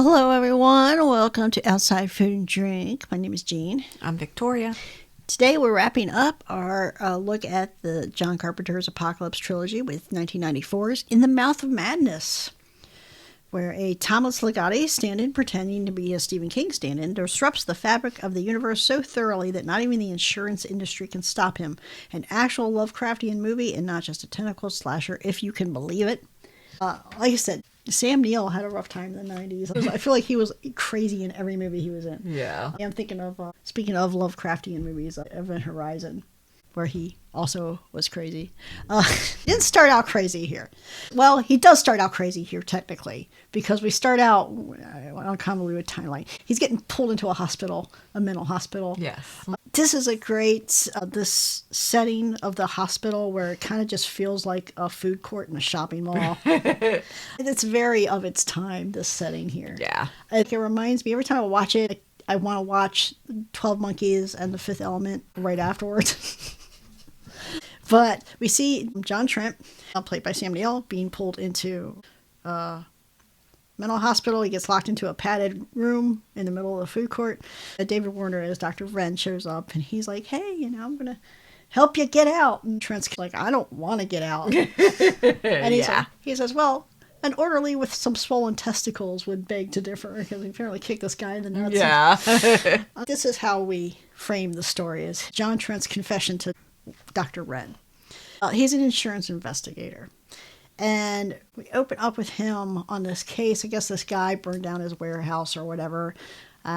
Hello, everyone. Welcome to Outside Food and Drink. My name is Jean. I'm Victoria. Today, we're wrapping up our look at the John Carpenter's Apocalypse trilogy with 1994's In the Mouth of Madness, where a Thomas Ligotti stand-in pretending to be a Stephen King stand-in disrupts the fabric of the universe so thoroughly that not even the insurance industry can stop him. An actual Lovecraftian movie and not just a tentacle slasher, if you can believe it. Like I said, Sam Neill had a rough time in the 90s. I feel like he was crazy in every movie he was in. Yeah. I'm thinking of, speaking of Lovecraftian movies, Event Horizon, where he also was crazy. He didn't start out crazy here. Well, he does start out crazy here, technically, because we start out on a convoluted timeline. He's getting pulled into a hospital, a mental hospital. Yes. This is a great, this setting of the hospital where it kind of just feels like a food court in a shopping mall. It's very of its time, this setting here. Yeah. It reminds me, every time I watch it, I want to watch 12 Monkeys and The Fifth Element right afterwards. But we see John Trent, played by Sam Neill, being pulled into a mental hospital. He gets locked into a padded room in the middle of the food court. David Warner, as Dr. Wren, shows up, and he's like, hey, I'm going to help you get out. And Trent's like, I don't want to get out. And he says, well, an orderly with some swollen testicles would beg to differ, because he apparently kicked this guy in the nuts. Yeah. This is how we frame the story, is John Trent's confession to Dr. Wren. He's an insurance investigator. And we open up with him on this case. I guess this guy burned down his warehouse or whatever.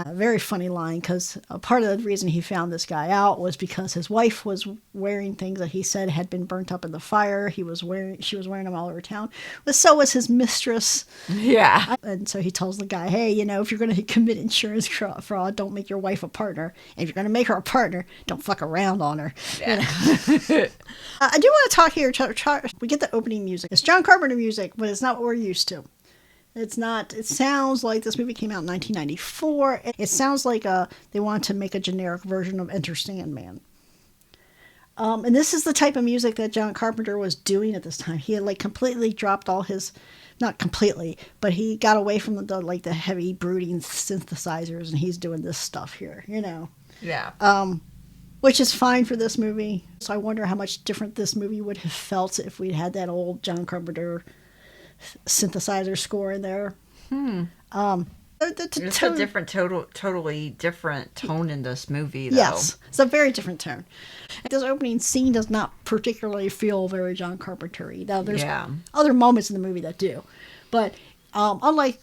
Very funny line, because part of the reason he found this guy out was because his wife was wearing things that he said had been burnt up in the fire. She was wearing them all over town. But so was his mistress. Yeah. And so he tells the guy, hey, if you're going to commit insurance fraud, don't make your wife a partner. And if you're going to make her a partner, don't fuck around on her. Yeah. I do want to talk here. We get the opening music. It's John Carpenter music, but it's not what we're used to. It's not. It sounds like this movie came out in 1994. It sounds like they wanted to make a generic version of Enter Sandman. And this is the type of music that John Carpenter was doing at this time. He had completely dropped all his, not completely, but he got away from the heavy brooding synthesizers, and he's doing this stuff here. Yeah. Which is fine for this movie. So I wonder how much different this movie would have felt if we'd had that old John Carpenter synthesizer score in there. It's a different, totally different tone in this movie, though. Yes, it's a very different tone. This opening scene does not particularly feel very John Carpenter-y. Now, there's other moments in the movie that do. But unlike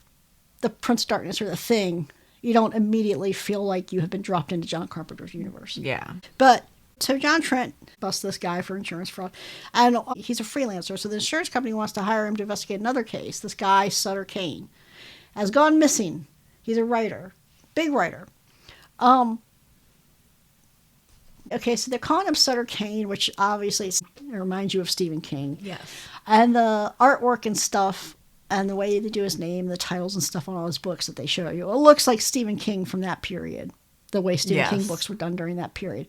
the Prince of Darkness or The Thing, you don't immediately feel like you have been dropped into John Carpenter's universe. Yeah. But so John Trent busts this guy for insurance fraud, and he's a freelancer, so the insurance company wants to hire him to investigate another case. This guy, Sutter Kane, has gone missing. He's a writer, big writer. Okay, so they're calling him Sutter Kane, which obviously reminds you of Stephen King. Yes. And the artwork and stuff, and the way they do his name, the titles and stuff on all his books that they show you, it looks like Stephen King from that period, the way Stephen King books were done during that period.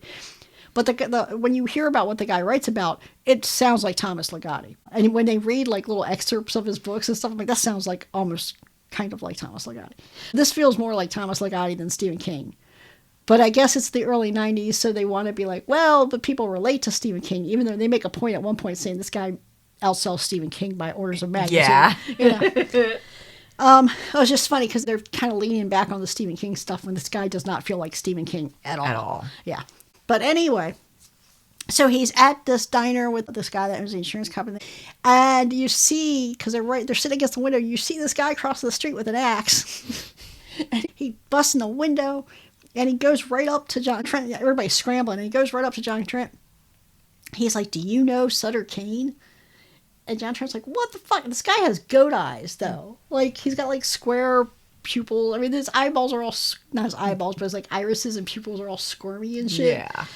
But when you hear about what the guy writes about, it sounds like Thomas Ligotti. And when they read little excerpts of his books and stuff, I'm like, that sounds like almost kind of like Thomas Ligotti. This feels more like Thomas Ligotti than Stephen King. But I guess it's the early 90s, so they want to be like, well, but people relate to Stephen King, even though they make a point at one point saying this guy outsells Stephen King by orders of magnitude. Yeah. It was just funny because they're kind of leaning back on the Stephen King stuff when this guy does not feel like Stephen King at all. At all. Yeah. But anyway, so he's at this diner with this guy that owns the insurance company, and you see, because they're sitting against the window, you see this guy cross the street with an axe, and he busts in the window, and he goes right up to John Trent. Everybody's scrambling, and he goes right up to John Trent. He's like, do you know Sutter Kane? And John Trent's like, what the fuck? This guy has goat eyes, though. He's got square pupils. I mean, his eyeballs are all, not his eyeballs, but his irises and pupils are all squirmy and shit. Yeah.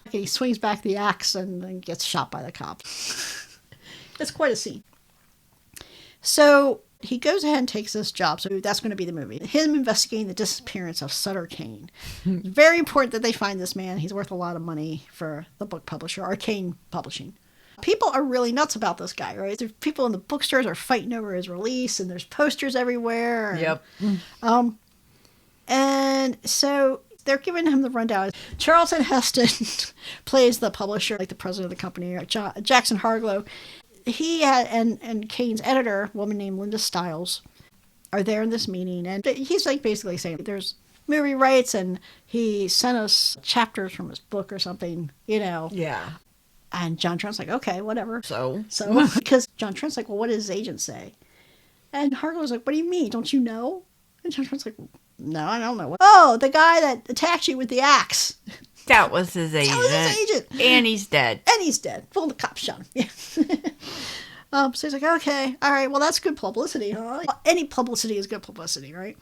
And he swings back the axe and then gets shot by the cops. It's quite a scene. So he goes ahead and takes this job. So that's going to be the movie. Him investigating the disappearance of Sutter Kane. It's very important that they find this man. He's worth a lot of money for the book publisher, Arcane Publishing. People are really nuts about this guy, right? There's people in the bookstores are fighting over his release, and there's posters everywhere. And, Yep. And so they're giving him the rundown. Charlton Heston plays the publisher, like the president of the company, Jackson Harlow. He and Kane's editor, a woman named Linda Stiles, are there in this meeting. And he's like basically saying there's movie rights, and he sent us chapters from his book or something, Yeah. And John Trent's like, okay, whatever. So because John Trent's like, well, what did his agent say? And Harlow's like, what do you mean? Don't you know? And John Trent's like, no, I don't know. Oh, the guy that attacked you with the axe. that was his agent. That was his agent. And he's dead. And he's dead. Well, the cops shot him. Yeah. So he's like, okay, all right, well, that's good publicity, huh? Any publicity is good publicity, right?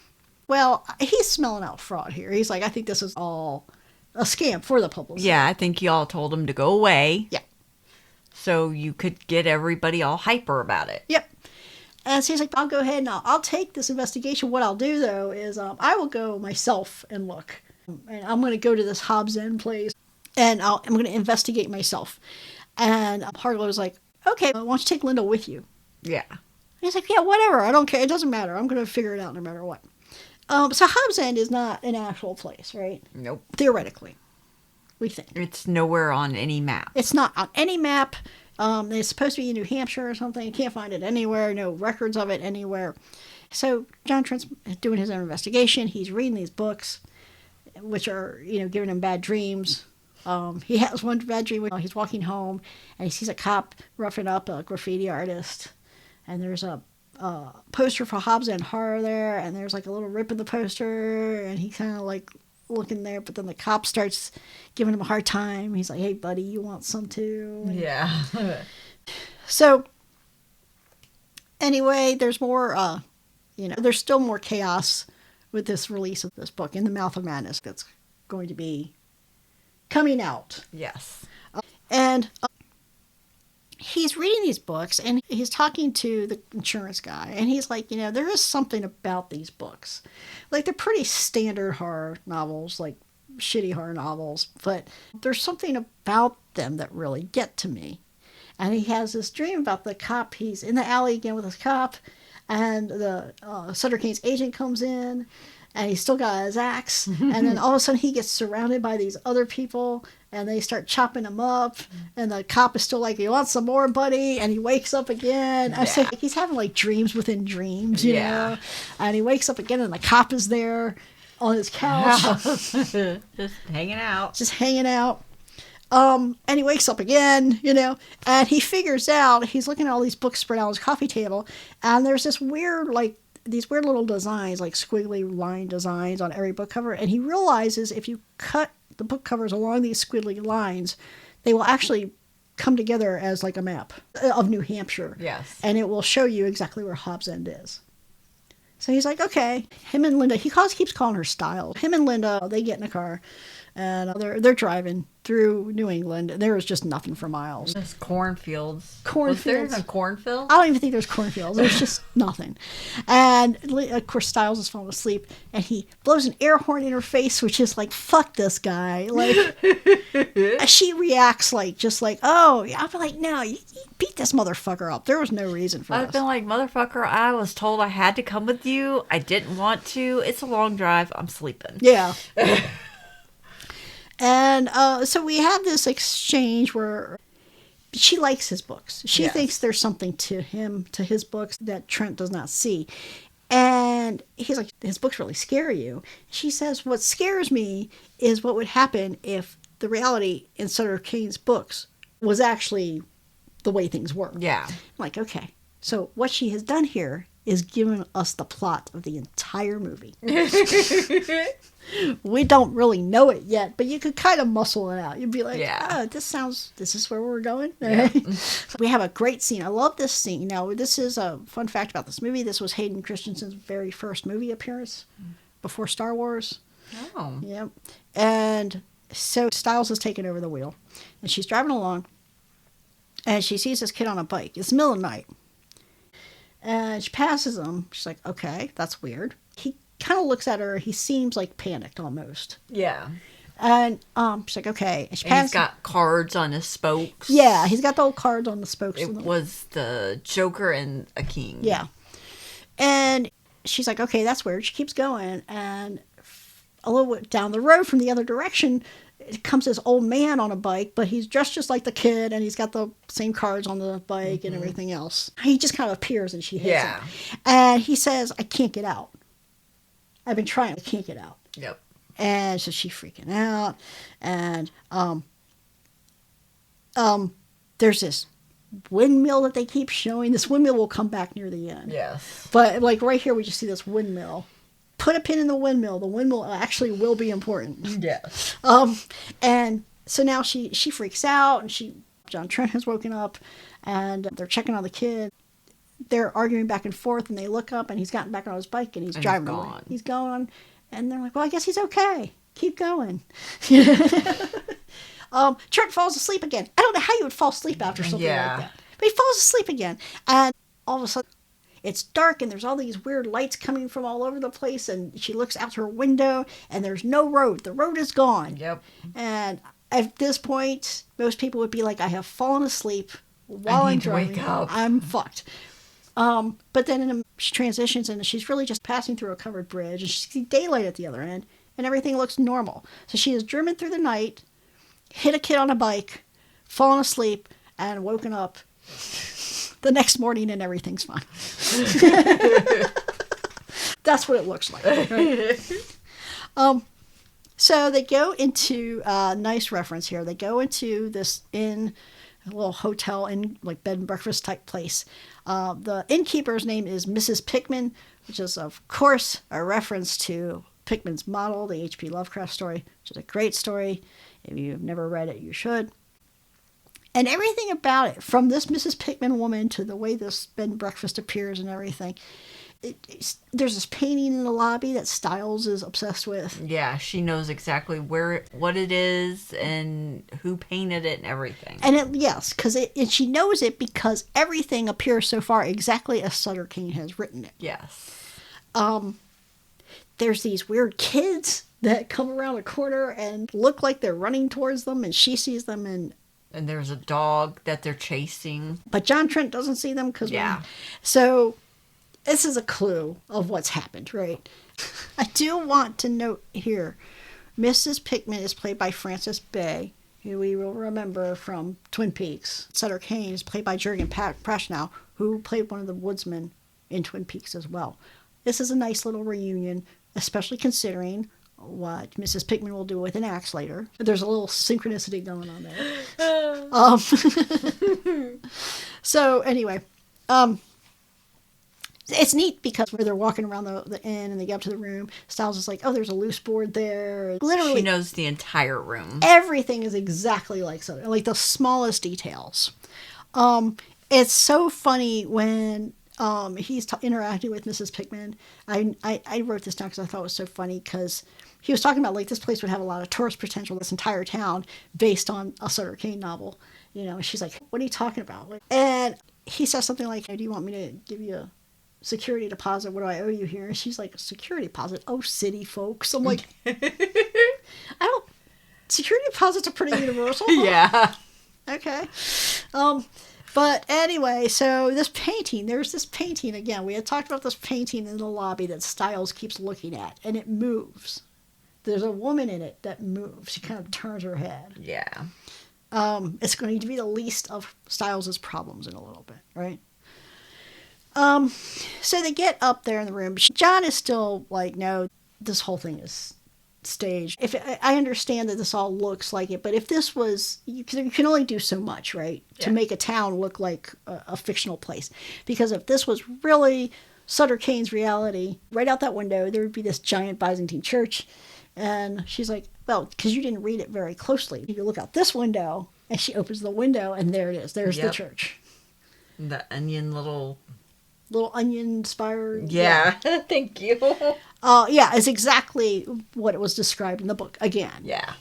Well, he's smelling out fraud here. He's like, I think this is all a scam for the publicity. Yeah, I think y'all told him to go away. Yeah. So you could get everybody all hyper about it. Yep. And so he's like, I'll go ahead and I'll take this investigation. What I'll do, though, is I will go myself and look. And I'm going to go to this Hobbs End place, and I'm going to investigate myself. And Harlow's like, okay, why don't you take Linda with you? Yeah. And he's like, yeah, whatever. I don't care. It doesn't matter. I'm going to figure it out no matter what. So Hobbs End is not an actual place, right? Nope. Theoretically, we think. It's nowhere on any map. It's not on any map. It's supposed to be in New Hampshire or something. You can't find it anywhere. No records of it anywhere. So John Trent's doing his own investigation. He's reading these books, which are, giving him bad dreams. He has one bad dream when he's walking home, and he sees a cop roughing up a graffiti artist. And there's a poster for Hobbs End Horror there, and there's like a little rip in the poster, and he's kind of like looking there, but then the cop starts giving him a hard time. He's like, hey buddy, you want some too? And yeah. so anyway, there's more there's still more chaos with this release of this book, In the Mouth of Madness, that's going to be coming out. Yes. And he's reading these books, and he's talking to the insurance guy, and he's like, there is something about these books. Like, they're pretty standard horror novels, like shitty horror novels, but there's something about them that really get to me. And he has this dream about the cop. He's in the alley again with his cop, and the Sutter Kane's agent comes in, and he's still got his axe, and then all of a sudden he gets surrounded by these other people, and they start chopping him up, and the cop is still like, you want some more, buddy? And he wakes up again. I say, he's having like dreams within dreams, you know? And he wakes up again, and the cop is there on his couch. Just hanging out. Just hanging out. And he wakes up again, and he figures out, he's looking at all these books spread out on his coffee table, and there's this weird, these weird little designs, like squiggly line designs on every book cover, and he realizes if you cut the book covers along these squiggly lines, they will actually come together as like a map of New Hampshire. Yes. And it will show you exactly where Hobbs End is. So he's like, okay. Him and Linda, he keeps calling her Stiles. Him and Linda, they get in a car, and they're driving through New England. There was just nothing for miles. Just cornfields. Cornfields. Was there a cornfield? I don't even think there's cornfields. There's just nothing. And of course, Stiles is falling asleep, and he blows an air horn in her face, which is like, fuck this guy. Like, she reacts oh, I'll be like, no, you beat this motherfucker up. There was no reason for this. I've been like, motherfucker, I was told I had to come with you. I didn't want to. It's a long drive. I'm sleeping. Yeah. And so we have this exchange where she likes his books. She thinks there's something to his books that Trent does not see. And he's like, his books really scare you. She says, what scares me is what would happen if the reality in Sutter Kane's books was actually the way things were. Yeah. I'm like, okay. So what she has done here is given us the plot of the entire movie. We don't really know it yet, but you could kind of muscle it out. You'd be like, this is where we're going. Yeah. We have a great scene. I love this scene. Now, this is a fun fact about this movie. This was Hayden Christensen's very first movie appearance before Star Wars. Oh. Yep. And so Stiles has taken over the wheel, and she's driving along, and she sees this kid on a bike. It's the middle of the night. And she passes him. She's like, okay, that's weird. He kind of looks at her. He seems like panicked almost. Yeah. And she's like, okay. And he's got cards on his spokes. Yeah, he's got the old cards on the spokes. It was the Joker and a king. Yeah. And she's like, okay, that's weird. She keeps going. And a little bit down the road from the other direction, comes this old man on a bike, but he's dressed just like the kid, and he's got the same cards on the bike and everything else. He just kind of appears, and she hits him. And he says, I can't get out. I've been trying. I can't get out. Yep. And so she's freaking out. And there's this windmill that they keep showing. This windmill will come back near the end. Yes. But like right here, we just see this windmill. Put a pin in the windmill. The windmill actually will be important. Yes. And so now she freaks out, and John Trent has woken up, and they're checking on the kid. They're arguing back and forth, and they look up, and he's gotten back on his bike, and he's driving away. He's gone, and they're like, well, I guess he's okay. Keep going. Trent falls asleep again. I don't know how you would fall asleep after something like that. But he falls asleep again, and all of a sudden, it's dark, and there's all these weird lights coming from all over the place, and she looks out her window, and there's no road. The road is gone. Yep. And at this point, most people would be like, I have fallen asleep while I'm driving. Wake up. I'm fucked. But then she transitions, and she's really just passing through a covered bridge, and she sees daylight at the other end, and everything looks normal. So she has driven through the night, hit a kid on a bike, fallen asleep, and woken up the next morning, and everything's fine. That's what it looks like. Right? So they go into nice reference here. They go into this inn, a little hotel in like bed and breakfast type place. The innkeeper's name is Mrs. Pickman, which is of course a reference to Pickman's Model, the H.P. Lovecraft story, which is a great story. If you've never read it, you should. And everything about it, from this Mrs. Pickman woman to the way this bed and breakfast appears and everything, there's this painting in the lobby that Styles is obsessed with. Yeah, she knows exactly what it is and who painted it and everything. And she knows it because everything appears so far exactly as Sutter Kane has written it. Yes. There's these weird kids that come around a corner and look like they're running towards them, and she sees them, and there's a dog that they're chasing. But John Trent doesn't see them because so this is a clue of what's happened, right? I do want to note here, Mrs. Pickman is played by Frances Bay, who we will remember from Twin Peaks. Sutter Kane is played by Jurgen Prochnow, who played one of the woodsmen in Twin Peaks as well. This is a nice little reunion, especially considering what Mrs. Pickman will do with an axe later. There's a little synchronicity going on there. So anyway, it's neat because where they're walking around the inn and they get up to the room, Styles is like, oh, there's a loose board there. Literally, she knows the entire room. Everything is exactly like Sutter, like the smallest details. It's so funny when he's interacting with Mrs. Pickman. I wrote this down because I thought it was so funny because he was talking about like this place would have a lot of tourist potential, this entire town, based on a Sutter Kane novel. You know, and she's like, what are you talking about? And he says something like, do you want me to give you a security deposit? What do I owe you here? And she's like, security deposit? Oh, city folks. I'm like, security deposits are pretty universal. Huh? Yeah. Okay. But anyway, so there's this painting again. We had talked about this painting in the lobby that Styles keeps looking at, and it moves. There's a woman in it that moves. She kind of turns her head. Yeah. It's going to be the least of Styles' problems in a little bit, right? So they get up there in the room. John is still like, no, this whole thing is staged. If I understand that this all looks like it, but if this was, you can only do so much, right? Yeah. To make a town look like a fictional place. Because if this was really Sutter Kane's reality, right out that window, there would be this giant Byzantine church. And she's like, well, because you didn't read it very closely. You look out this window, and she opens the window, and there it is. There's the church. The onion little onion spire. Yeah. Thank you. Yeah, it's exactly what it was described in the book again. Yeah.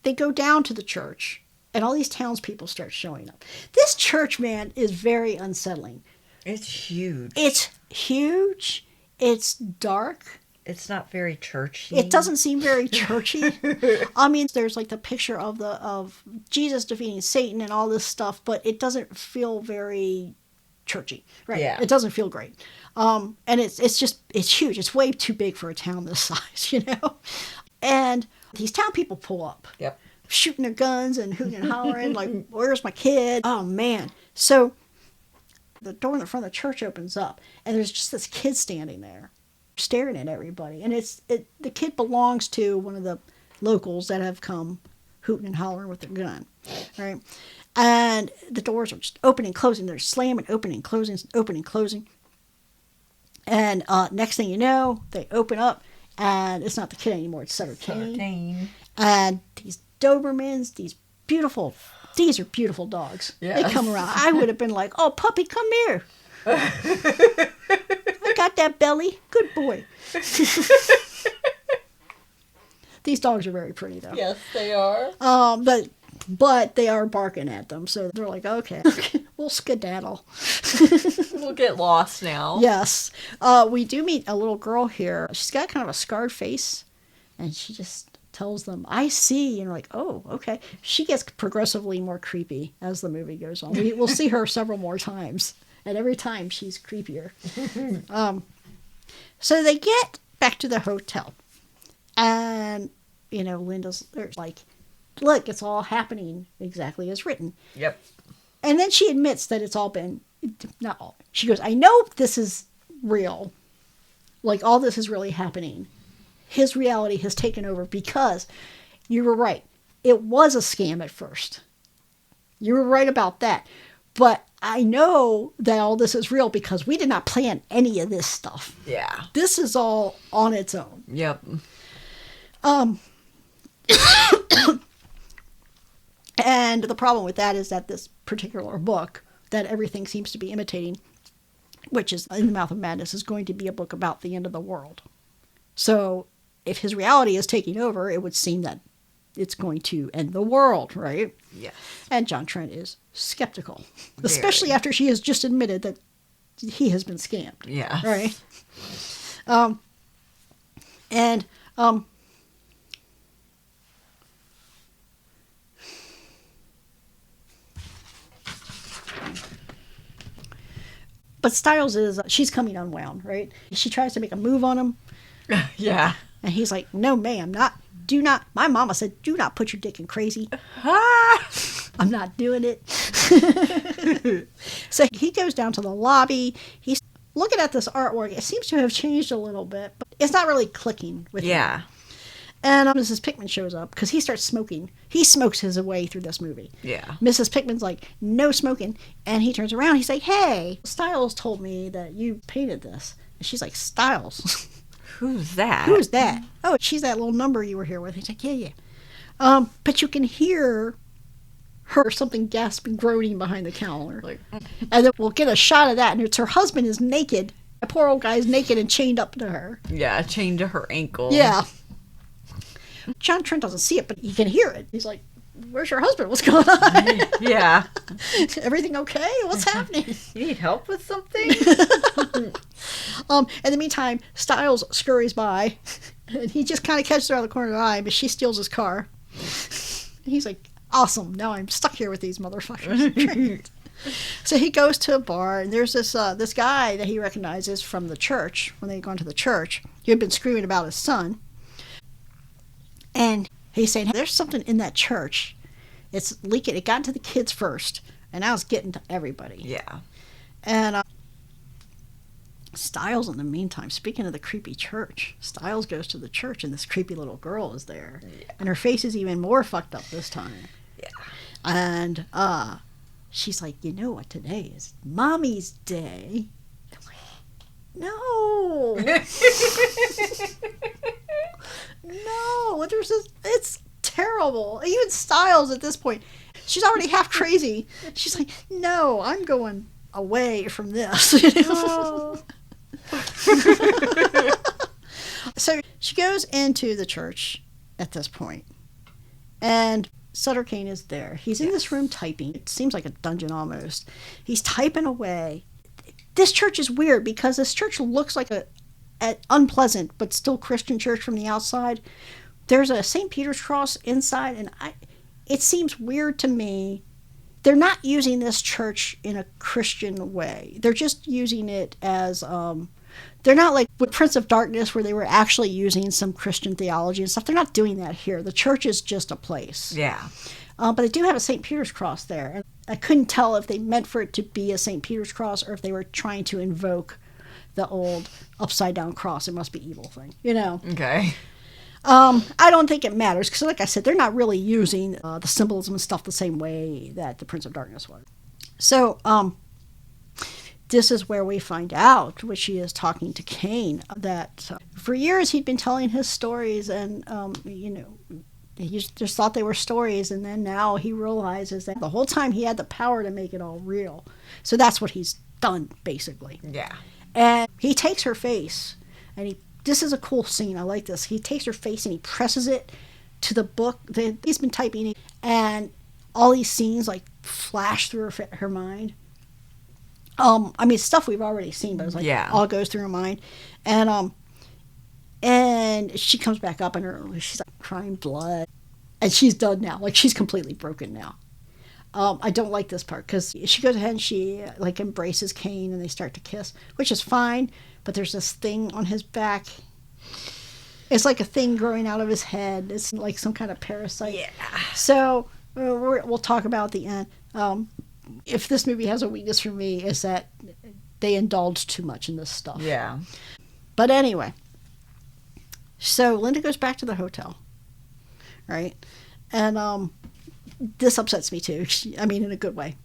They go down to the church, and all these townspeople start showing up. This church, man, is very unsettling. It's huge. It's huge. It's dark. It's not very churchy. It doesn't seem very churchy. I mean, there's like the picture of Jesus defeating Satan and all this stuff, but it doesn't feel very churchy, right? Yeah. It doesn't feel great. And it's huge. It's way too big for a town this size, you know? And these town people pull up. Yep. Shooting their guns and hooting and hollering, like, where's my kid? Oh, man. So the door in the front of the church opens up, and there's just this kid standing there staring at everybody. And the kid belongs to one of the locals that have come hooting and hollering with their gun, right? And the doors are just opening and closing. They're slamming, opening, closing, opening, closing. And next thing you know, they open up, and it's not the kid anymore. It's Sutter Kane. And these Dobermans, these are beautiful dogs. Yes. They come around. I would have been like, oh, puppy, come here. I got that belly. Good boy. These dogs are very pretty, though. Yes, they are. But they are barking at them, so they're like, okay, we'll skedaddle. We'll get lost now. Yes. We do meet a little girl here. She's got kind of a scarred face, and she just tells them, I see. And you're like, oh, okay. She gets progressively more creepy as the movie goes on. We'll see her several more times, and every time she's creepier. So they get back to the hotel, and, you know, Linda's like, look, it's all happening exactly as written. Yep. And then she admits that it's all been, not all. She goes, I know this is real. Like, all this is really happening. His reality has taken over because you were right. It was a scam at first. You were right about that. But I know that all this is real because we did not plan any of this stuff. Yeah. This is all on its own. Yep. And the problem with that is that this particular book that everything seems to be imitating, which is In the Mouth of Madness, is going to be a book about the end of the world. So if his reality is taking over, it would seem that it's going to end the world, right? Yes. And John Trent is skeptical, especially after she has just admitted that he has been scammed. Yeah. Right? But Stiles she's coming unwound, right? She tries to make a move on him. Yeah. And he's like, no, ma'am, my mama said, do not put your dick in crazy. I'm not doing it. So he goes down to the lobby. He's looking at this artwork. It seems to have changed a little bit, but it's not really clicking with him. And Mrs. Pickman shows up because he starts smoking. He smokes his way through this movie. Yeah. Mrs. Pickman's like, no smoking. And he turns around. He's like, hey, Stiles told me that you painted this. And she's like, Stiles? Who's that? Who's that? Oh, she's that little number you were here with. He's like, yeah. But you can hear her something gasping, groaning behind the counter. Like, and then we'll get a shot of that. And it's her husband is naked. The poor old guy is naked and chained up to her. Yeah, chained to her ankle. Yeah. John Trent doesn't see it, but he can hear it. He's like, where's your husband? What's going on? Yeah. Everything okay? What's happening? You need help with something? In the meantime, Stiles scurries by, and he just kind of catches her out of the corner of the eye, but she steals his car. And he's like, awesome, now I'm stuck here with these motherfuckers. So he goes to a bar, and there's this guy that he recognizes from the church, when they had gone to the church. He had been screaming about his son. And he's saying, there's something in that church. It's leaking. It got into the kids first, and now it's getting to everybody. Yeah. And Stiles, in the meantime, speaking of the creepy church, Stiles goes to the church, and this creepy little girl is there. Yeah. And her face is even more fucked up this time. Yeah. And she's like, you know what today is? Mommy's Day. I'm like, no. No, it's terrible. Even Stiles at this point, she's already half crazy. She's like, no, I'm going away from this. Oh. So she goes into the church at this point, and Sutter Kane is there. He's in this room typing. It seems like a dungeon almost. He's typing away. This church is weird because this church looks like unpleasant, but still Christian church from the outside. There's a St. Peter's cross inside, and it seems weird to me. They're not using this church in a Christian way. They're just using it as, they're not like with Prince of Darkness where they were actually using some Christian theology and stuff. They're not doing that here. The church is just a place. Yeah. But they do have a St. Peter's cross there. And I couldn't tell if they meant for it to be a St. Peter's cross or if they were trying to invoke the old upside down cross. It must be evil thing, Okay. I don't think it matters because, like I said, they're not really using the symbolism and stuff the same way that the Prince of Darkness was. So, this is where we find out, which she is talking to Cain, that for years he'd been telling his stories and, he just thought they were stories, and then now he realizes that the whole time he had the power to make it all real. So that's what he's done, basically. Yeah. And he takes her face, and this is a cool scene. I like this. He takes her face and he presses it to the book that he's been typing, and all these scenes like flash through her mind. Stuff we've already seen, but it's like all goes through her mind, and she comes back up and she's like crying blood, and she's done now. Like she's completely broken now. I don't like this part because she goes ahead and she like embraces Cain and they start to kiss, which is fine. But there's this thing on his back. It's like a thing growing out of his head. It's like some kind of parasite. Yeah. So we'll talk about at the end. If this movie has a weakness for me, is that they indulge too much in this stuff. Yeah. But anyway, so Linda goes back to the hotel, right? And this upsets me too. In a good way.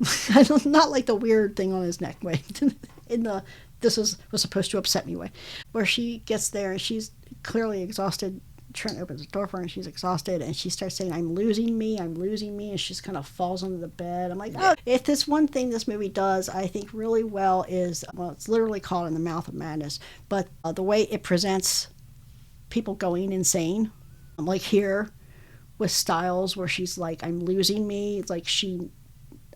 Not like the weird thing on his neck way. This was supposed to upset me way. Where she gets there and she's clearly exhausted. Trent opens the door for her and she's exhausted and she starts saying, I'm losing me, and she just kind of falls under the bed. I'm like, oh, if there's one thing this movie does, I think really well is, it's literally called In the Mouth of Madness, but the way it presents people going insane, like here with Styles where she's like, I'm losing me, it's like she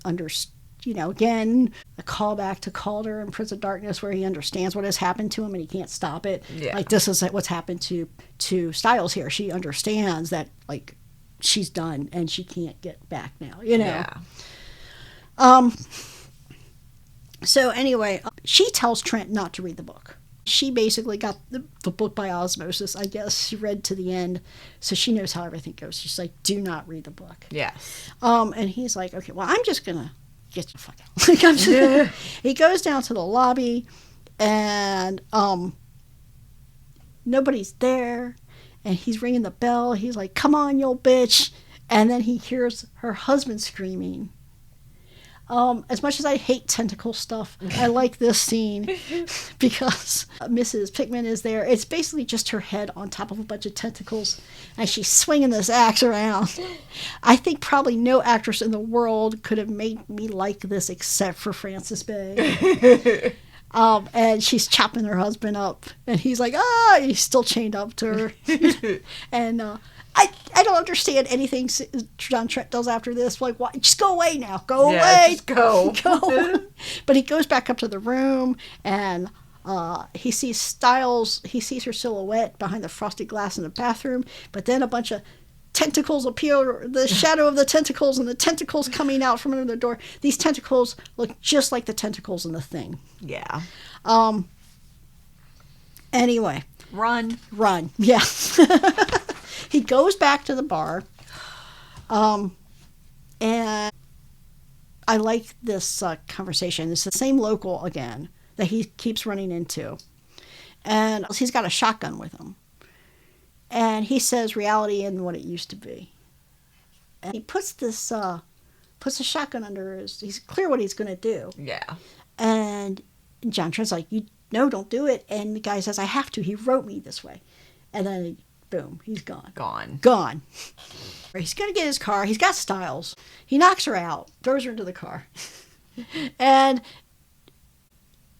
understands. Again, a callback to Calder in Prince of Darkness where he understands what has happened to him and he can't stop it. Yeah. Like, this is what's happened to Styles here. She understands that, like, she's done and she can't get back now, Yeah. So, anyway, she tells Trent not to read the book. She basically got the book by osmosis, I guess. She read to the end, so she knows how everything goes. She's like, do not read the book. Yes. And he's like, okay, well, I'm just going to get the fuck out. He goes down to the lobby and nobody's there and he's ringing the bell. He's like, come on, you old bitch. And then he hears her husband screaming. As much as I hate tentacle stuff, I like this scene because Mrs. Pickman is there. It's basically just her head on top of a bunch of tentacles, and she's swinging this axe around. I think probably no actress in the world could have made me like this except for Frances Bay. And she's chopping her husband up, and he's like, he's still chained up to her. And I don't understand anything John Trent does after this. Like, why? Just go away now. Go away. Just go. Go. But he goes back up to the room, and he sees Styles. He sees her silhouette behind the frosted glass in the bathroom. But then a bunch of tentacles appear, the shadow of the tentacles, and the tentacles coming out from under the door. These tentacles look just like the tentacles in the Thing. Yeah. Anyway. Run. Yeah. He goes back to the bar, and I like this conversation. It's the same local again that he keeps running into, and he's got a shotgun with him, and he says reality isn't what it used to be, and he puts a shotgun under his. He's clear what he's going to do. Yeah, and John Trent's like, don't do it, and the guy says, I have to. He wrote me this way, and then. Boom, he's gone. Gone. He's going to get his car. He's got Styles. He knocks her out, throws her into the car. And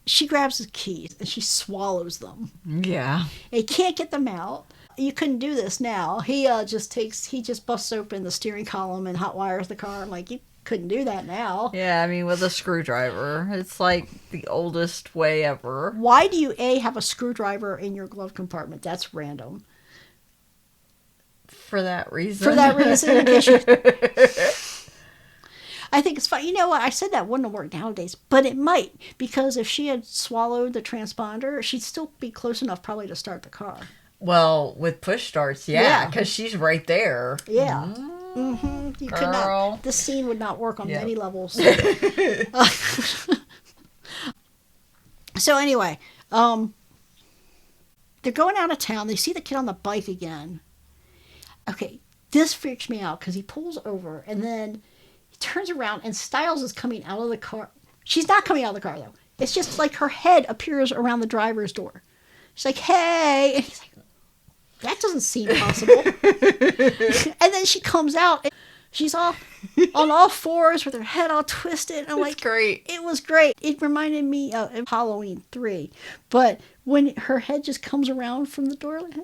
she grabs his keys and she swallows them. Yeah. He can't get them out. You couldn't do this now. He just busts open the steering column and hot wires the car. I'm like, couldn't do that now. Yeah, I mean, with a screwdriver. It's like the oldest way ever. Why do you, A, have a screwdriver in your glove compartment? That's random. For that reason. For that reason. I think it's fine. You know what? I said that wouldn't work nowadays, but it might. Because if she had swallowed the transponder, she'd still be close enough probably to start the car. Well, with push starts, yeah, because she's right there. Yeah. Mm-hmm. You could not. This scene would not work on many levels. So anyway, they're going out of town. They see the kid on the bike again. Okay, this freaks me out because he pulls over and then he turns around and Stiles is coming out of the car. She's not coming out of the car though. It's just like her head appears around the driver's door. She's like, "Hey," and he's like, "That doesn't seem possible." And then she comes out and she's all on all fours with her head all twisted. And I'm like, great. It was great. It reminded me of Halloween 3. But when her head just comes around from the door, like,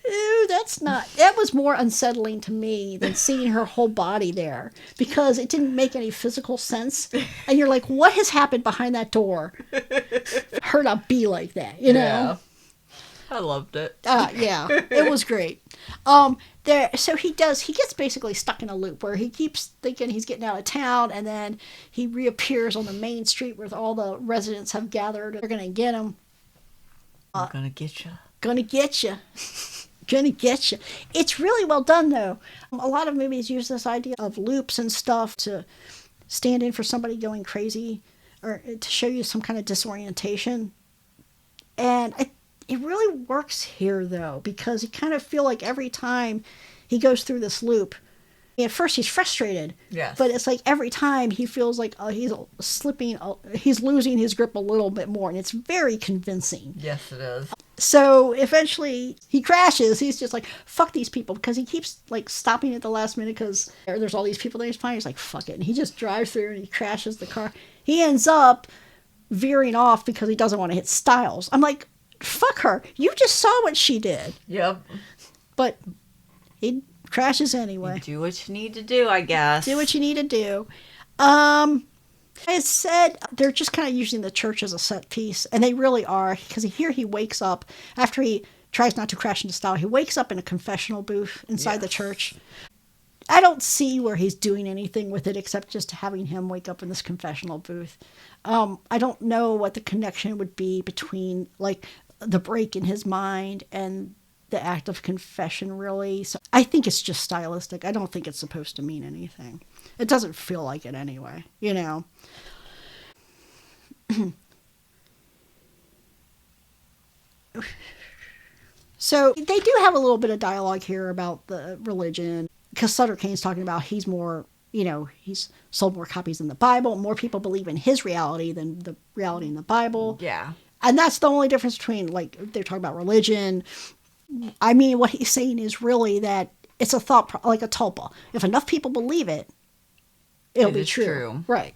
ew, that was more unsettling to me than seeing her whole body there because it didn't make any physical sense. And you're like, what has happened behind that door? Her not be like that, you know? Yeah. I loved it. Yeah, it was great. So he gets basically stuck in a loop where he keeps thinking he's getting out of town, and then he reappears on the main street where all the residents have gathered. They're going to get him. I'm going to get you. Gonna get you. Gonna get you. It's really well done, though. A lot of movies use this idea of loops and stuff to stand in for somebody going crazy or to show you some kind of disorientation. And it really works here, though, because you kind of feel like every time he goes through this loop, at first he's frustrated. Yes. But it's like every time he feels like he's slipping, he's losing his grip a little bit more, and it's very convincing. Yes, it is. So eventually he crashes. He's just like, fuck these people, because he keeps like stopping at the last minute because there's all these people that he's finding. He's like, fuck it. And he just drives through and he crashes the car. He ends up veering off because he doesn't want to hit Stiles. I'm like, fuck her. You just saw what she did. Yep. But he crashes anyway. You do what you need to do, I guess. Do what you need to do. I said they're just kind of using the church as a set piece, and they really are, because here he wakes up after he tries not to crash into Stiles. He wakes up in a confessional booth inside the church. I don't see where he's doing anything with it except just having him wake up in this confessional booth. I don't know what the connection would be between like the break in his mind and the act of confession, really. So I think it's just stylistic. I don't think it's supposed to mean anything. It doesn't feel like it anyway, you know. So they do have a little bit of dialogue here about the religion, because Sutter Kane's talking about he's more, you know, he's sold more copies than the Bible. More people believe in his reality than the reality in the Bible. Yeah. And that's the only difference between, like, they're talking about religion. I mean, what he's saying is really that it's a thought, like a tulpa. If enough people believe it, it'll be true. Right.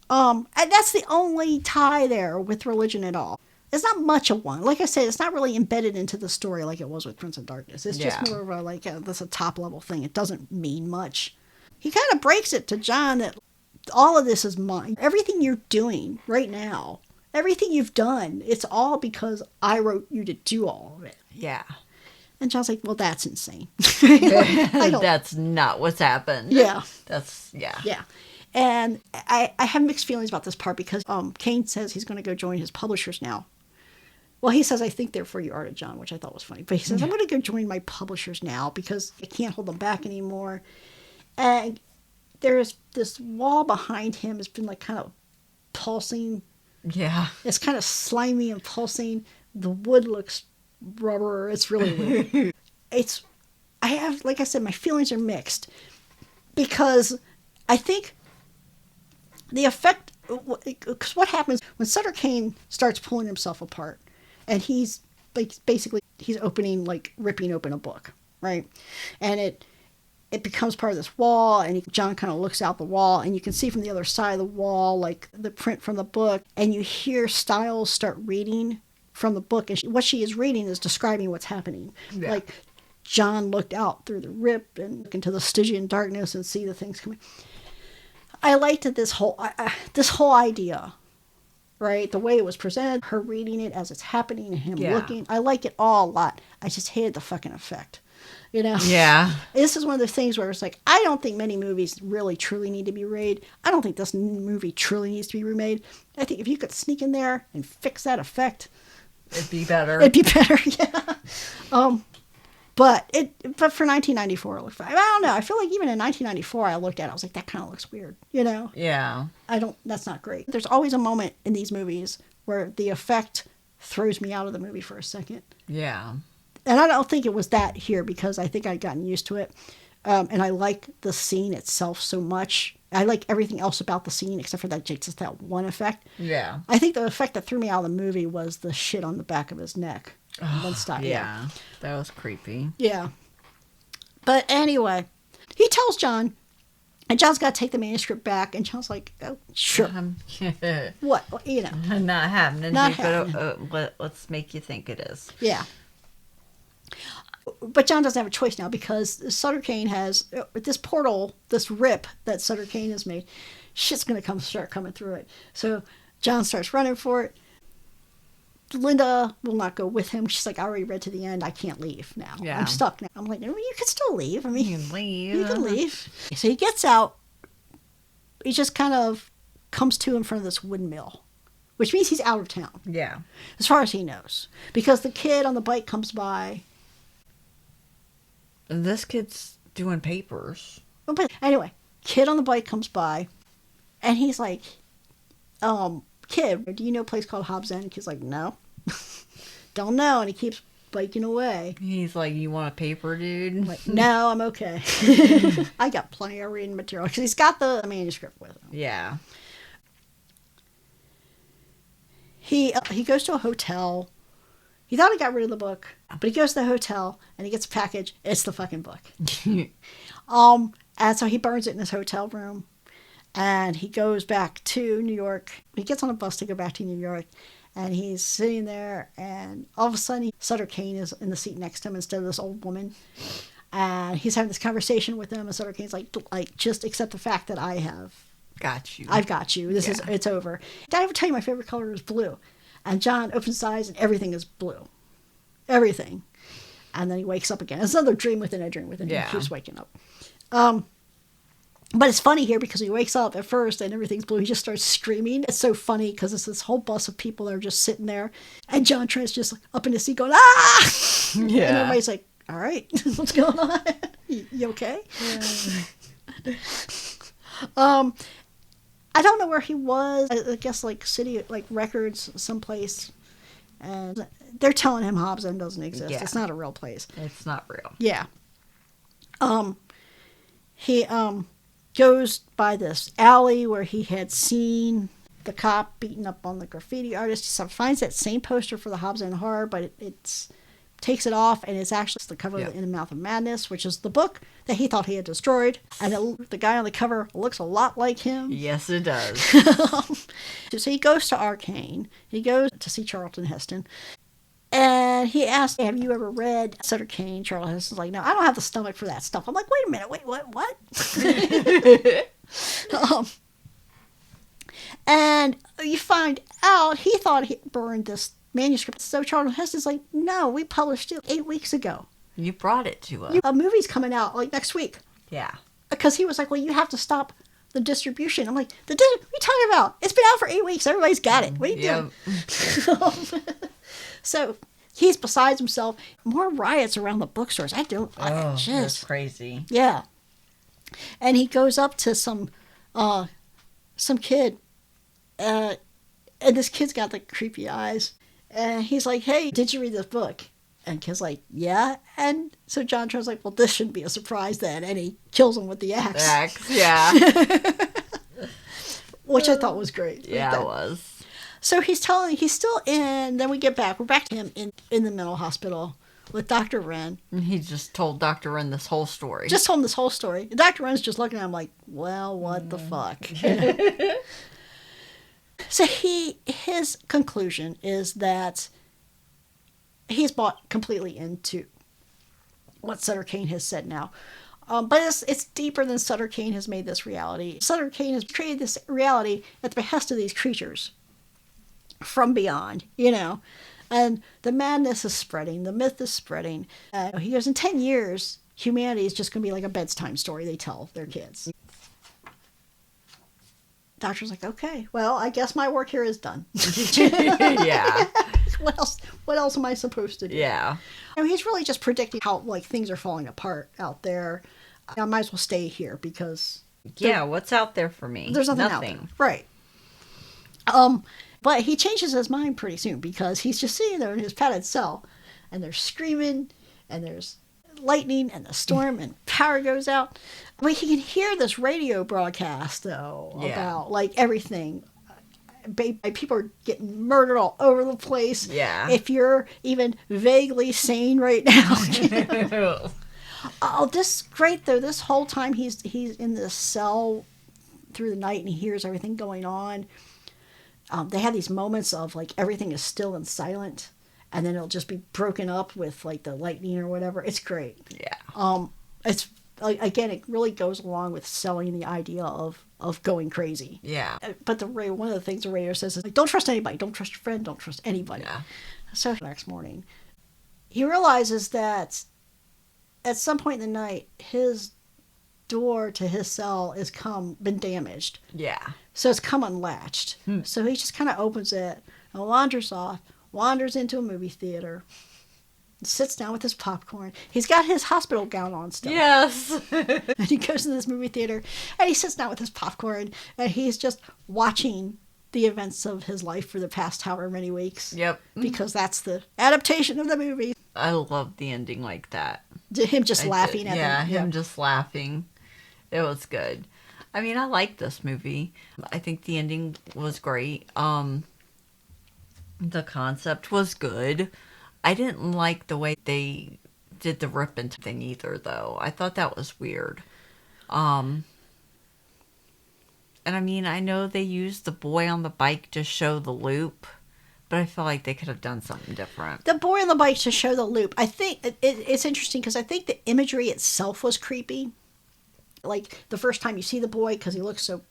And that's the only tie there with religion at all. There's not much of one. Like I said, it's not really embedded into the story like it was with Prince of Darkness. It's just more of a, like, that's a top-level thing. It doesn't mean much. He kind of breaks it to John that all of this is mine. Everything you're doing right now, everything you've done, it's all because I wrote you to do all of it. Yeah. And John's like, well, that's insane. That's not what's happened. Yeah. Yeah. And I have mixed feelings about this part because Kane says he's going to go join his publishers now. Well, he says, I think therefore you are to John, which I thought was funny. But he says, I'm going to go join my publishers now because I can't hold them back anymore. And there's this wall behind him has been like kind of pulsing. Yeah. It's kind of slimy and pulsing. The wood looks rubber. It's really weird. Like I said, my feelings are mixed because I think the effect, because what happens when Sutter Kane starts pulling himself apart and he's like, basically he's ripping open a book, right? And it becomes part of this wall, and John kind of looks out the wall, and you can see from the other side of the wall, like the print from the book, and you hear Stiles start reading from the book, and what she is reading is describing what's happening. Yeah. Like, John looked out through the rip and look into the Stygian darkness and see the things coming. I liked this whole idea, right? The way it was presented, her reading it as it's happening, and him looking. I like it all a lot. I just hated the fucking effect. Yeah. This is one of the things where it's like, I don't think many movies really truly need to be remade. I don't think this movie truly needs to be remade. I think if you could sneak in there and fix that effect, it'd be better. Yeah. But for 1994, it looked fine. I don't know. I feel like even in 1994, I looked at it, I was like, that kind of looks weird, Yeah. That's not great. There's always a moment in these movies where the effect throws me out of the movie for a second. Yeah. And I don't think it was that here, because I think I'd gotten used to it. And I like the scene itself so much. I like everything else about the scene except for just that one effect. Yeah. I think the effect that threw me out of the movie was the shit on the back of his neck. Yeah. That was creepy. Yeah. But anyway, he tells John, and John's got to take the manuscript back, and John's like, oh, sure. What? Not happening. Not happening. But let's make you think it is. Yeah. But John doesn't have a choice now, because Sutter Kane has this portal, this rip that Sutter Kane has made. Shit's going to start coming through it. So John starts running for it. Linda will not go with him. She's like, I already read to the end. I can't leave now. Yeah. I'm stuck now. I'm like, no, you can still leave. I mean, you can leave. You can leave. So he gets out. He just kind of comes to in front of this windmill, which means he's out of town. Yeah. As far as he knows. Because the kid on the bike comes by. This kid's doing papers. But anyway, kid on the bike comes by, and he's like, kid, do you know a place called Hobbs End? Kid's like, no. Don't know. And he keeps biking away. He's like, you want a paper, dude? I'm like, no, I'm okay. I got plenty of reading material, because he's got the manuscript with him. Yeah. He goes to a hotel. He thought he got rid of the book, but he goes to the hotel and he gets a package. It's the fucking book. And so he burns it in his hotel room, and he goes back to New York. He gets on a bus to go back to New York, and he's sitting there, and all of a sudden Sutter Kane is in the seat next to him instead of this old woman. And he's having this conversation with him, and Sutter Kane's like, just accept the fact that I have got you. I've got you. It's over. Did I ever tell you my favorite color is blue? And John opens his eyes, and everything is blue. Everything. And then he wakes up again. It's another dream within a dream within. Yeah. He keeps waking up. But it's funny here, because he wakes up at first and everything's blue. He just starts screaming. It's so funny, because it's this whole bus of people that are just sitting there. And John Trent's just up in his seat going, ah! Yeah. And everybody's like, all right, what's going on? You okay? Yeah. I don't know where he was. I guess like city, like records someplace. And they're telling him Hobbs End doesn't exist. Yeah. It's not a real place. It's not real. Yeah. He goes by this alley where he had seen the cop beating up on the graffiti artist. He finds that same poster for the Hobbs End Horror, but it's takes it off, and it's actually the cover of In the Mouth of Madness, which is the book that he thought he had destroyed. And the guy on the cover looks a lot like him. Yes, it does. So he goes to Arcane. He goes to see Charlton Heston. And he asked, have you ever read Sutter Kane? Charlton Heston's like, no, I don't have the stomach for that stuff. I'm like, wait a minute, what? And you find out he thought he burned this manuscript. So Charlton Heston's like, no, we published it 8 weeks ago. You brought it to us. A movie's coming out like next week. Yeah. Because he was like, well, you have to stop the distribution. I'm like, what are you talking about? It's been out for 8 weeks. Everybody's got it. What are you doing? So he's besides himself. More riots around the bookstores. I don't. That's crazy. Yeah. And he goes up to some kid, and this kid's got the creepy eyes. And he's like, hey, did you read this book? And kid's like, yeah. And so John Trent's like, well, this shouldn't be a surprise then. And he kills him with the axe. Yeah. Which I thought was great. Yeah, it was. So he's still in, then we're back to him in the mental hospital with Dr. Wren. And he just told Dr. Wren this whole story. Just told him this whole story. And Dr. Wren's just looking at him like, well, what the fuck? So his conclusion is that he's bought completely into what Sutter Kane has said now. But it's deeper than Sutter Kane has made this reality. Sutter Kane has created this reality at the behest of these creatures from beyond, And the madness is spreading. The myth is spreading. He goes, in 10 years, humanity is just going to be like a bedtime story they tell their kids. Doctor's like, okay, well, I guess my work here is done. Yeah. What else am I supposed to do? Yeah. He's really just predicting how things are falling apart out there. I might as well stay here because what's out there for me? There's nothing out there. Right. But he changes his mind pretty soon because he's just sitting there in his padded cell and they're screaming and there's lightning and the storm and power goes out. But he can hear this radio broadcast though about everything. People are getting murdered all over the place. Yeah. If you're even vaguely sane right now. Oh, this is great though. This whole time he's in this cell through the night and he hears everything going on. They have these moments of everything is still and silent, and then it'll just be broken up with the lightning or whatever. It's great. Yeah. It's again, it really goes along with selling the idea of going crazy. Yeah. But one of the things the radio says is don't trust anybody, don't trust your friend, don't trust anybody. Yeah. So the next morning, he realizes that at some point in the night, his door to his cell has been damaged. Yeah. So it's come unlatched. So he just kind of opens it and wanders off, wanders into a movie theater, sits down with his popcorn. He's got his hospital gown on still. Yes. And he goes to this movie theater and he sits down with his popcorn and he's just watching the events of his life for the past however many weeks. Yep. Because that's the adaptation of the movie. I love the ending like that. Him just laughing at them. Yeah, him just laughing. It was good. I mean, I like this movie. I think the ending was great. The concept was good. I didn't like the way they did the ripping thing either, though. I thought that was weird. And I mean, I know they used the boy on the bike to show the loop, but I feel like they could have done something different. The boy on the bike to show the loop. I think it's interesting because I think the imagery itself was creepy. The first time you see the boy because he looks so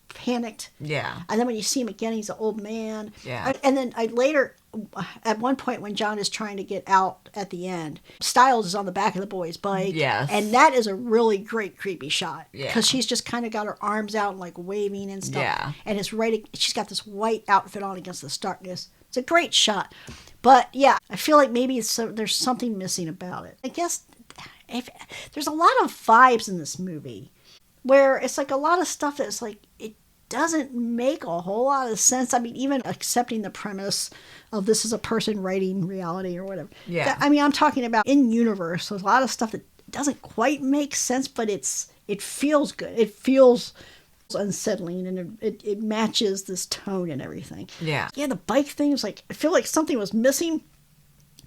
panicked. Yeah. And then when you see him again, he's an old man. Yeah. And then later, at one point when John is trying to get out at the end, Stiles is on the back of the boy's bike. Yes. And that is a really great creepy shot. Yeah. Because she's just kind of got her arms out and waving and stuff. Yeah. And she's got this white outfit on against this darkness. It's a great shot. But yeah, I feel like maybe there's something missing about it. I guess there's a lot of vibes in this movie where it's a lot of stuff that's it doesn't make a whole lot of sense. I mean, even accepting the premise of this is a person writing reality or whatever. Yeah. I mean, I'm talking about in universe. There's a lot of stuff that doesn't quite make sense, but it feels good. It feels unsettling and it matches this tone and everything. Yeah. Yeah, the bike thing was I feel like something was missing,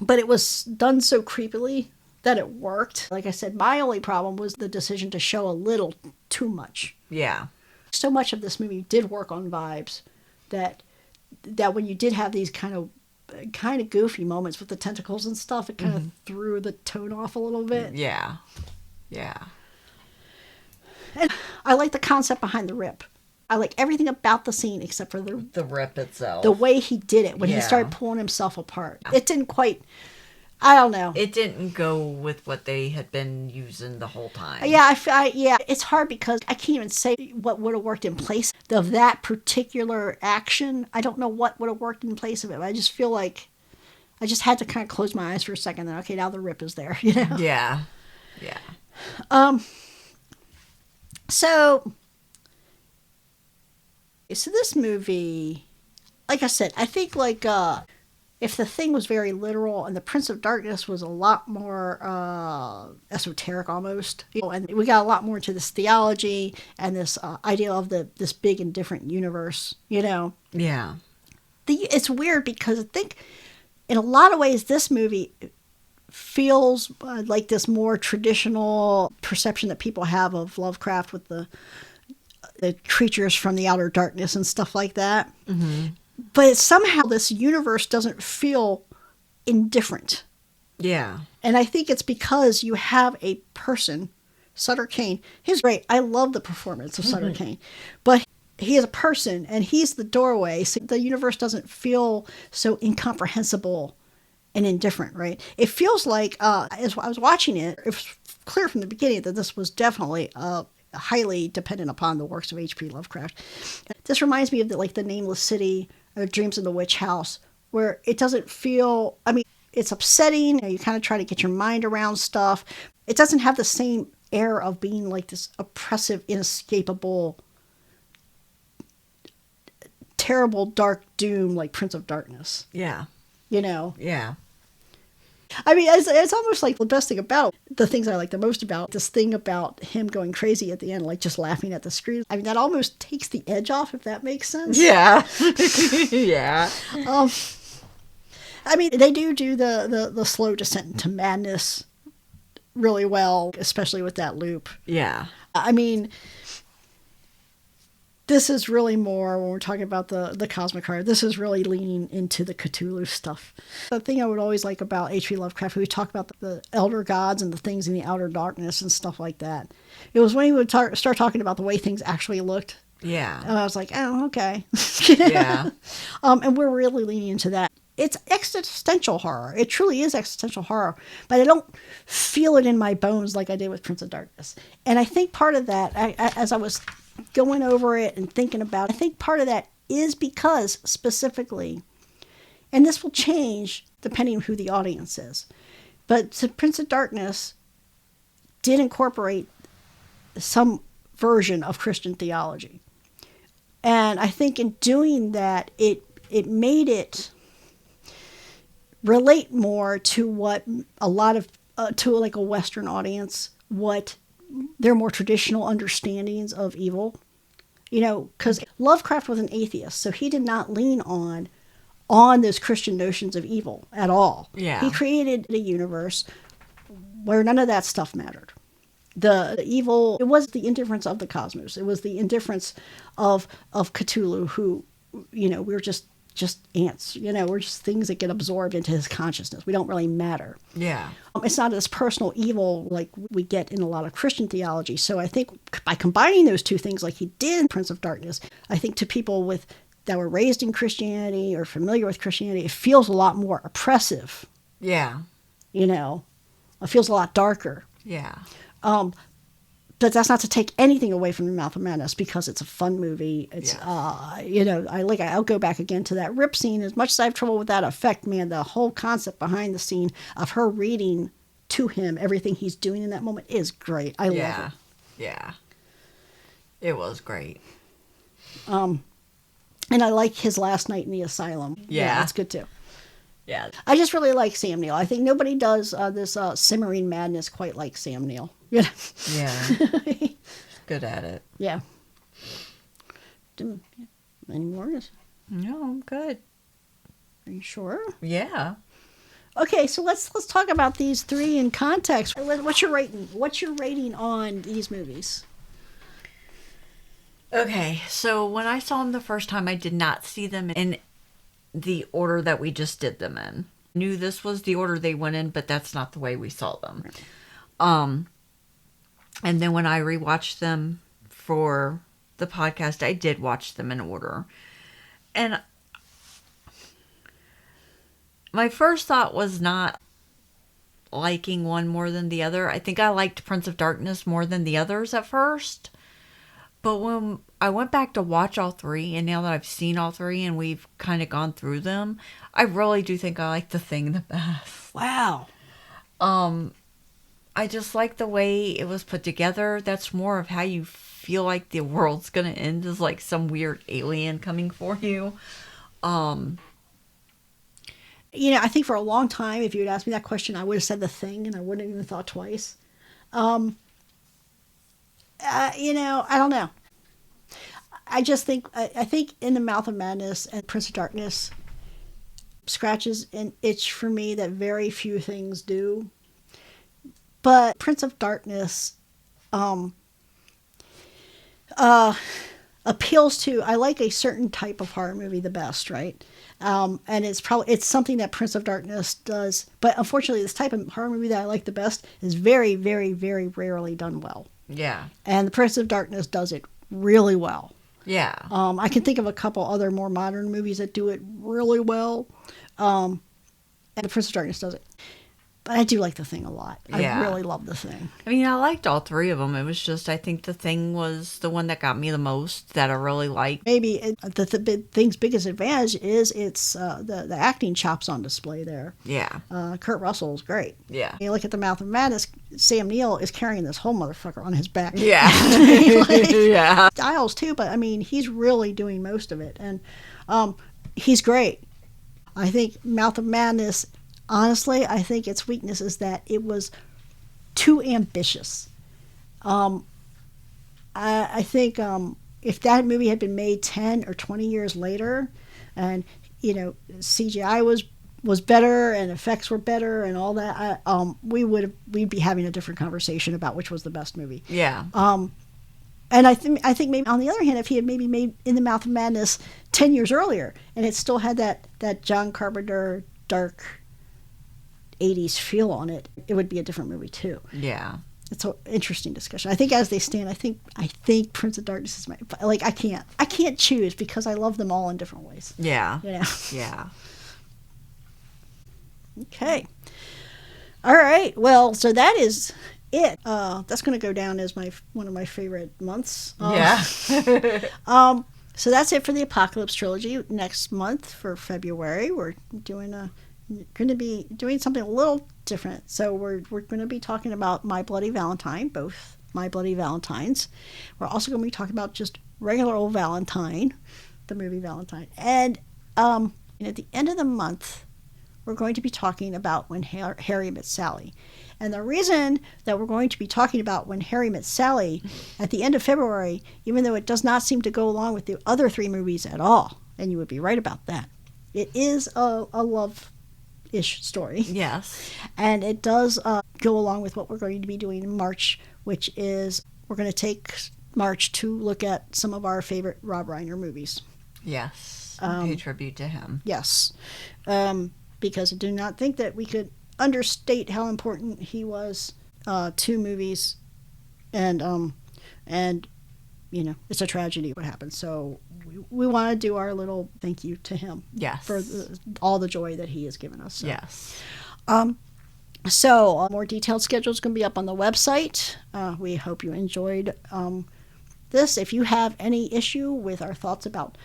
but it was done so creepily that it worked. Like I said, my only problem was the decision to show a little too much. Yeah. So much of this movie did work on vibes that when you did have these kind of goofy moments with the tentacles and stuff, it kind of threw the tone off a little bit. Yeah. Yeah. And I like the concept behind the rip. I like everything about the scene except for the rip itself. The way he did it when he started pulling himself apart. It didn't quite, I don't know. It didn't go with what they had been using the whole time. Yeah, it's hard because I can't even say what would have worked in place of that particular action. I don't know what would have worked in place of it. I just feel like I just had to kind of close my eyes for a second. Then, okay, now the rip is there, Yeah. Yeah. So this movie, like I said, I think if The Thing was very literal and The Prince of Darkness was a lot more esoteric almost, and we got a lot more into this theology and this idea of this big and different universe, Yeah. It's weird because I think in a lot of ways this movie feels like this more traditional perception that people have of Lovecraft with the creatures from the outer darkness and stuff like that. Mm-hmm. But somehow this universe doesn't feel indifferent. Yeah. And I think it's because you have a person Sutter Kane, he's great. I love the performance of Sutter Kane. But he is a person, and he's the doorway. So the universe doesn't feel so incomprehensible and indifferent, right? It feels like, as I was watching it, it was clear from the beginning that this was definitely highly dependent upon the works of H.P. Lovecraft. This reminds me of the Nameless City, or Dreams in the Witch House, where it doesn't feel, I mean, it's upsetting. You kind of try to get your mind around stuff. It doesn't have the same air of being like this oppressive, inescapable, terrible, dark doom like Prince of Darkness. Yeah. You know? Yeah. I mean, it's almost like the best thing about the things I like the most about this thing about him going crazy at the end, like just laughing at the screen. I mean, that almost takes the edge off, if that makes sense. Yeah. Yeah. I mean, they do the slow descent into madness really well, especially with that loop. Yeah. I mean, this is really more, when we're talking about the cosmic horror, this is really leaning into the Cthulhu stuff. The thing I would always like about H.P. Lovecraft, we talk about the elder gods and the things in the outer darkness and stuff like that. It was when he would start talking about the way things actually looked. Yeah. And I was like, oh, okay. Yeah. And we're really leaning into that. It's existential horror. It truly is existential horror. But I don't feel it in my bones like I did with Prince of Darkness. And I think part of that, as I was going over it and thinking about it, I think part of that is because specifically, and this will change depending on who the audience is, but Prince of Darkness did incorporate some version of Christian theology. And I think in doing that, it made it relate more to what a lot of, to like a Western audience, what their more traditional understandings of evil. You know, because Lovecraft was an atheist, so he did not lean on those Christian notions of evil at all. Yeah. He created a universe where none of that stuff mattered. The evil, it was the indifference of the cosmos. It was the indifference of Cthulhu, who, you know, we're just ants. You know, we're just things that get absorbed into his consciousness. We don't really matter. Yeah. It's not this personal evil like we get in a lot of Christian theology. So I think by combining those two things like he did in Prince of Darkness, I think to people that were raised in Christianity or familiar with Christianity, it feels a lot more oppressive. Yeah. You know, it feels a lot darker. Yeah. But that's not to take anything away from The Mouth of Madness, because it's a fun movie. It's, you know, I'll go back again to that rip scene. As much as I have trouble with that effect, man, the whole concept behind the scene of her reading to him everything he's doing in that moment is great. I love it. Yeah. It was great. And I like his last night in the asylum. Yeah. That's good too. Yeah. I just really like Sam Neill. I think nobody does this simmering madness quite like Sam Neill. You know? Yeah. Good at it. Yeah. Any more? No, I'm good. Are you sure? Yeah. Okay, so let's talk about these three in context. What's your rating? What's your rating on these movies? Okay, so when I saw them the first time, I did not see them in the order that we just did them in. Knew this was the order they went in, but that's not the way we saw them. And then when I rewatched them for the podcast, I did watch them in order. And my first thought was not liking one more than the other. I think I liked Prince of Darkness more than the others at first. But when I went back to watch all three, and now that I've seen all three and we've kind of gone through them, I really do think I like The Thing the best. Wow. I just like the way it was put together. That's more of how you feel like the world's gonna end, is like some weird alien coming for you. You know, I think for a long time, if you had asked me that question, I would have said The Thing, and I wouldn't have even thought twice. You know, I don't know. I just think, I think In the Mouth of Madness and Prince of Darkness scratches an itch for me that very few things do. But Prince of Darkness, I appeals to, I like a certain type of horror movie the best, right? And it's something that Prince of Darkness does. But unfortunately, this type of horror movie that I like the best is very, very, very rarely done well. Yeah. And the Prince of Darkness does it really well. Yeah. I can think of a couple other more modern movies that do it really well. And the Prince of Darkness does it. But I do like The Thing a lot. Yeah. I really love The Thing. I mean, I liked all three of them. It was just, I think The Thing was the one that got me the most, that I really liked. Maybe the Thing's biggest advantage is it's the acting chops on display there. Yeah. Kurt Russell's great. Yeah. You look at The Mouth of Madness, Sam Neill is carrying this whole motherfucker on his back. Yeah. Yeah. Styles too, but I mean, he's really doing most of it. And he's great. I think Mouth of Madness... Honestly, I think its weakness is that it was too ambitious. I think if that movie had been made 10 or 20 years later, and CGI was better and effects were better and all that, we'd be having a different conversation about which was the best movie. Yeah. And I think maybe on the other hand, if he had maybe made In the Mouth of Madness 10 years earlier, and it still had that John Carpenter dark 80s feel on it, it would be a different movie too. Yeah. It's an interesting discussion. I think as they stand, I think Prince of Darkness is my, like, I can't choose because I love them all in different ways. Yeah. Yeah. Okay. All right. Well, so that is it. That's going to go down as one of my favorite months. Yeah. So that's it for the Apocalypse Trilogy. Next month for February, we're going to be doing something a little different. So we're going to be talking about My Bloody Valentine, both My Bloody Valentines. We're also going to be talking about just regular old Valentine, the movie Valentine. And at the end of the month, we're going to be talking about When Harry Met Sally. And the reason that we're going to be talking about When Harry Met Sally at the end of February, even though it does not seem to go along with the other three movies at all, and you would be right about that, it is a love-ish story. Yes. And it does go along with what we're going to be doing in March, which is we're going to take March to look at some of our favorite Rob Reiner movies. Yes. Pay tribute to him. Yes. Because I do not think that we could understate how important he was to movies, and it's a tragedy what happened. So we want to do our little thank you to him. Yes. For all the joy that he has given us. So. Yes. So a more detailed schedule is going to be up on the website. We hope you enjoyed this. If you have any issue with our thoughts about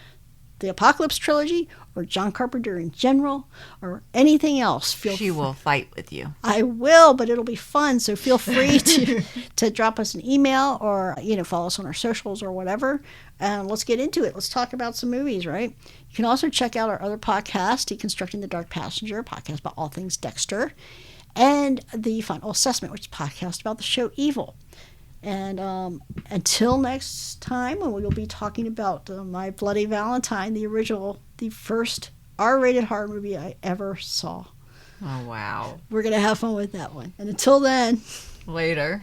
the Apocalypse Trilogy or John Carpenter in general or anything else, she will fight with you. I will, but it'll be fun. So feel free to drop us an email or follow us on our socials or whatever. And let's get into it. Let's talk about some movies, right? You can also check out our other podcast, Deconstructing the Dark Passenger, a podcast about all things Dexter, and the Final Assessment, which is a podcast about the show Evil. And until next time, when we will be talking about My Bloody Valentine, the first R-rated horror movie I ever saw. Oh, wow. We're going to have fun with that one. And until then... Later.